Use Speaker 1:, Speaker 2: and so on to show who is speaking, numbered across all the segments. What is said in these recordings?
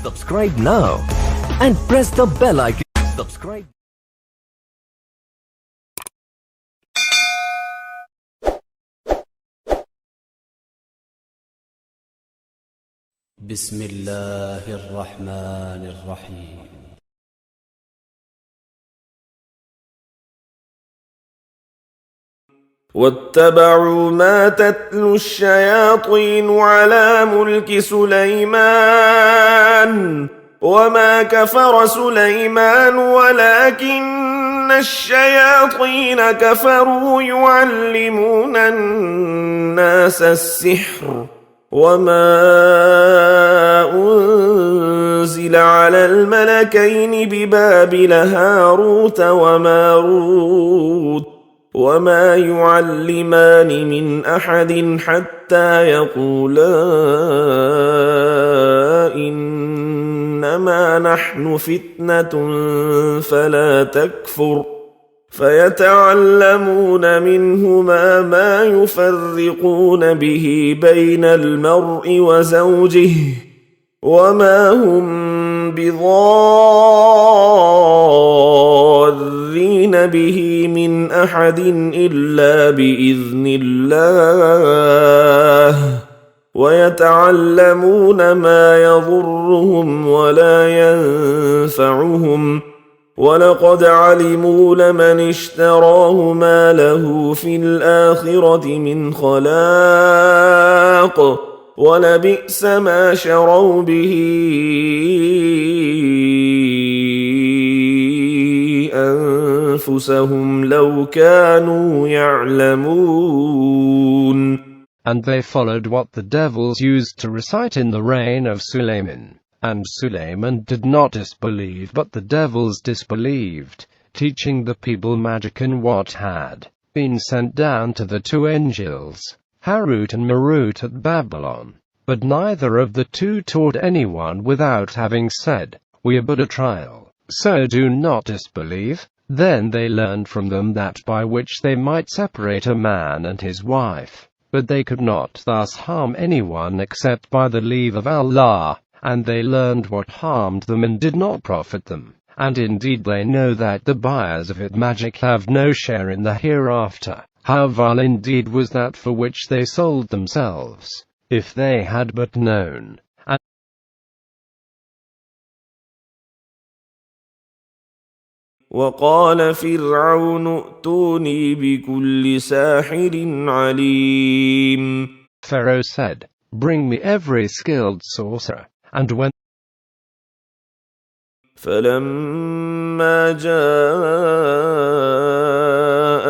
Speaker 1: Subscribe now and press the bell icon. Subscribe.
Speaker 2: بسم الله الرحمن الرحيم.
Speaker 3: واتبعوا ما تتلو الشياطين على ملك سليمان وما كفر سليمان ولكن الشياطين كفروا يعلمون الناس السحر وما أنزل على الملكين ببابل هاروت وماروت وما يعلمان من أحد حتى يقولا إنما نحن فتنة فلا تكفر فيتعلمون منهما ما يفرقون به بين المرء وزوجه وما هم بضارين به من أحد إلا بإذن الله ويتعلمون ما يضرهم ولا ينفعهم ولقد علموا لمن اشتراه ما له في الآخرة من خلاق ولبئس ما شروا به أنفسهم لو كانوا يعلمون.
Speaker 4: And they followed what the devils used to recite in the reign of Sulayman. And Sulayman did not disbelieve, but the devils disbelieved, teaching the people magic and what had been sent down to the two angels, Harut and Marut at Babylon. But neither of the two taught anyone without having said, "We are but a trial, so do not disbelieve." Then they learned from them that by which they might separate a man and his wife, but they could not thus harm anyone except by the leave of Allah. And they learned what harmed them and did not profit them. And indeed they know that the buyers of it magic have no share in the hereafter. How vile indeed was that for which they sold themselves, if they had but known.
Speaker 3: وقال فرعون ائتوني بكل ساحر عليم.
Speaker 4: Pharaoh said, "Bring me every skilled sorcerer." And when
Speaker 3: فلما جاء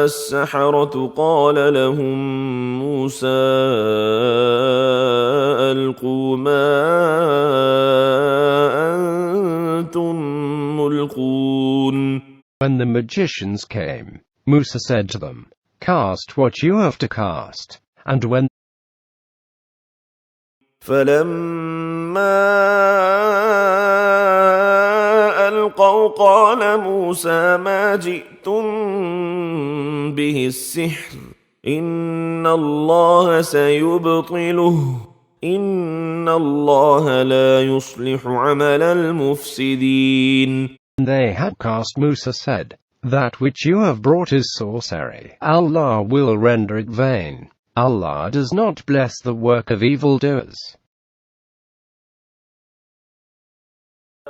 Speaker 3: السحرة قال لهم موسى ألقوا ما أنتم ملقون.
Speaker 4: When the magicians came, Musa said to them, "Cast what you have to cast." And when
Speaker 3: فلما ألقوا قال موسى ما جئتم به السحر إن الله سيبطله إن الله لا يصلح عمل المفسدين.
Speaker 4: they had cast, Musa said, "That which you have brought is sorcery. Allah will render it vain. Allah does not bless the work of evildoers."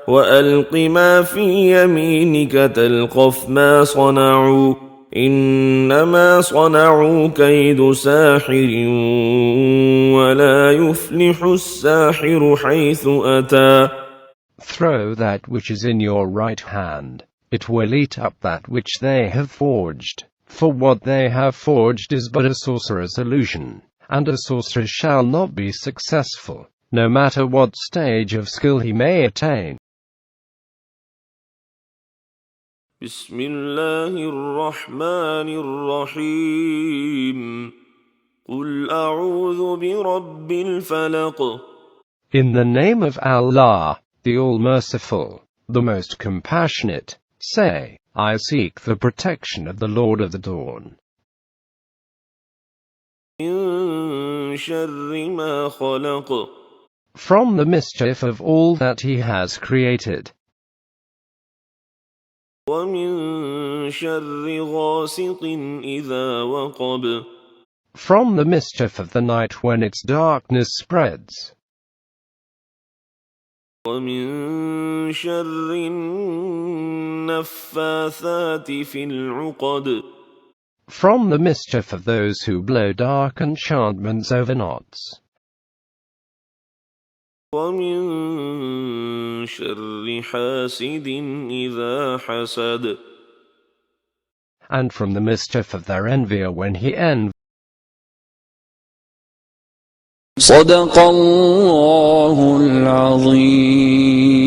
Speaker 3: وألق ما في يمينك تلقف ما صنعوا إنما صنعوا كيد ساحر ولا يفلح الساحر حيث أتى.
Speaker 4: Throw that which is in your right hand. It will eat up that which they have forged. For what they have forged is but a sorcerer's illusion, and a sorcerer shall not be successful, no matter what stage of skill he may attain.
Speaker 3: بسم الله الرحمن الرحيم قل أعوذ برب الفلق.
Speaker 4: In the name of Allah, the All-Merciful, the Most Compassionate, say, I seek the protection of the Lord of the Dawn.
Speaker 3: من شر ما خلق.
Speaker 4: From the mischief of all that he has created.
Speaker 3: ومن شر غاسق إذا وقب.
Speaker 4: From the mischief of the night when its darkness spreads.
Speaker 3: ومن شر النفاثات في العقد.
Speaker 4: From the mischief of those who blow dark enchantments over knots.
Speaker 3: ومن شر حاسد إذا حسد.
Speaker 4: And from the mischief of their envier when he envies.
Speaker 5: صدق الله العظيم.